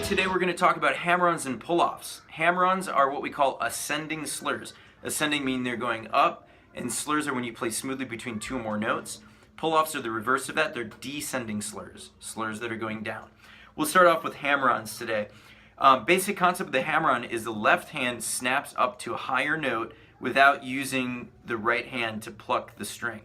today we're going to talk about hammer-ons and pull-offs. Hammer-ons are what we call ascending slurs. Ascending meaning they're going up, and slurs are when you play smoothly between two or more notes. Pull-offs are the reverse of that. They're descending slurs, slurs that are going down. We'll start off with hammer-ons today. Basic concept of the hammer-on is the left hand snaps up to a higher note without using the right hand to pluck the string.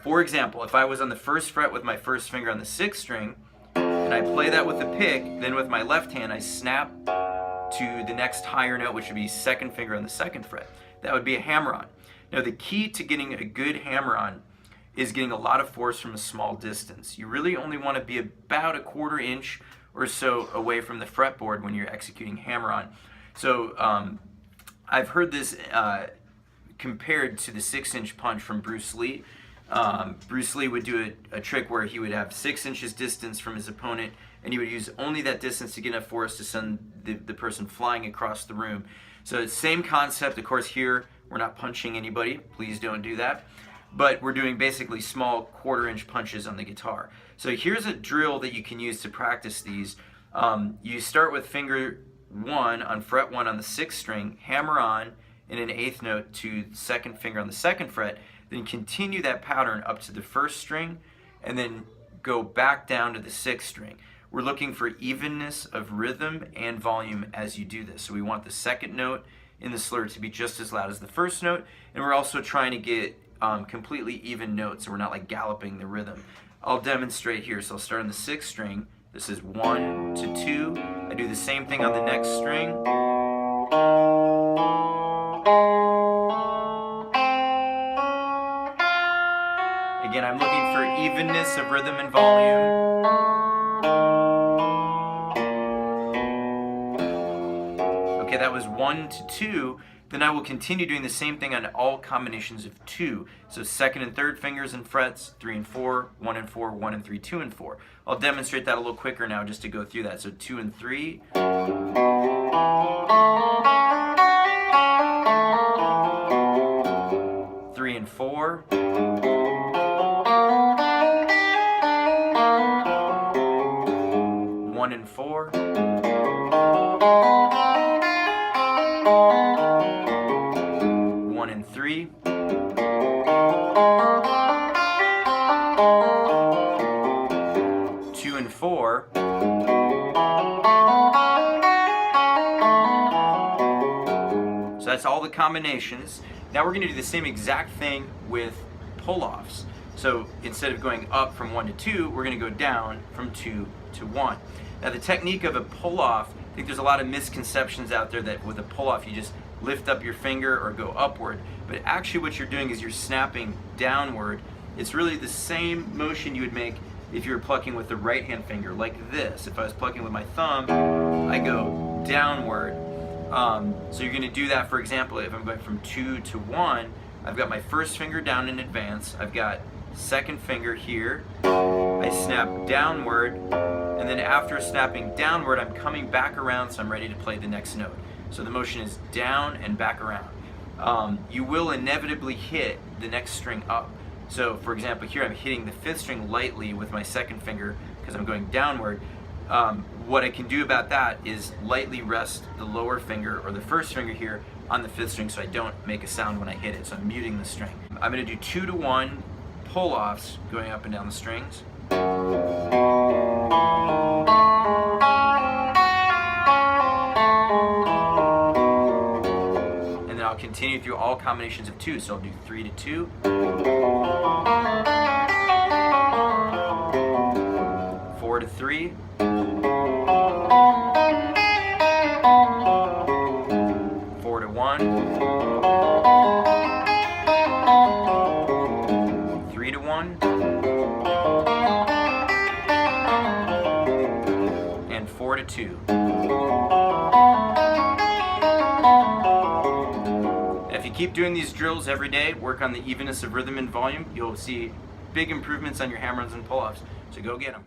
For example, if I was on the first fret with my first finger on the sixth string, and I play that with the pick, then with my left hand I snap to the next higher note, which would be second finger on the second fret. That would be a hammer-on. Now the key to getting a good hammer-on is getting a lot of force from a small distance. You really only want to be about a quarter inch or so away from the fretboard when you're executing hammer-on. So I've heard this compared to the 6-inch punch from Bruce Lee. Bruce Lee would do a trick where he would have 6 inches distance from his opponent, and he would use only that distance to get enough force to send the person flying across the room. So same concept. Of course, here we're not punching anybody. Please don't do that. But we're doing basically small quarter-inch punches on the guitar. So here's a drill that you can use to practice these. You start with finger 1 on fret 1 on the 6th string, hammer on in an 8th note to the second finger on the 2nd fret, then continue that pattern up to the 1st string, and then go back down to the 6th string. We're looking for evenness of rhythm and volume as you do this. So we want the 2nd note in the slur to be just as loud as the 1st note, and we're also trying to get completely even notes, so we're not like galloping the rhythm. I'll demonstrate here. So I'll start on the 6th string. This is 1 to 2. I do the same thing on the next string. Again, I'm looking for evenness of rhythm and volume. Okay, that was 1 to 2. Then I will continue doing the same thing on all combinations of 2. So 2nd and 3rd fingers and frets, 3 and 4, 1 and 4, 1 and 3, 2 and 4. I'll demonstrate that a little quicker now just to go through that. So 2 and 3. 3 and 4. 1 and 4. 1 and 3. 2 and 4. So that's all the combinations. Now we're going to do the same exact thing with pull-offs. So instead of going up from 1 to 2, we're going to go down from 2 to 1. Now the technique of a pull-off, I think there's a lot of misconceptions out there that with a pull-off you just lift up your finger or go upward. But actually what you're doing is you're snapping downward. It's really the same motion you would make if you were plucking with the right hand finger, like this. If I was plucking with my thumb, I go downward. So you're going to do that, for example, if I'm going from 2 to 1, I've got my first finger down in advance, I've got second finger here, I snap downward, and then after snapping downward, I'm coming back around so I'm ready to play the next note. So the motion is down and back around. You will inevitably hit the next string up. So for example, here I'm hitting the 5th string lightly with my second finger because I'm going downward. What I can do about that is lightly rest the lower finger or the first finger here on the 5th string so I don't make a sound when I hit it. So I'm muting the string. I'm going to do 2 to 1 pull-offs going up and down the strings. And then I'll continue through all combinations of 2. So I'll do 3 to 2. 4 to 3. 4 to 1. 3 to 1. And 4 to 2. If you keep doing these drills every day, work on the evenness of rhythm and volume, you'll see big improvements on your hammer-ons and pull-offs. So go get them.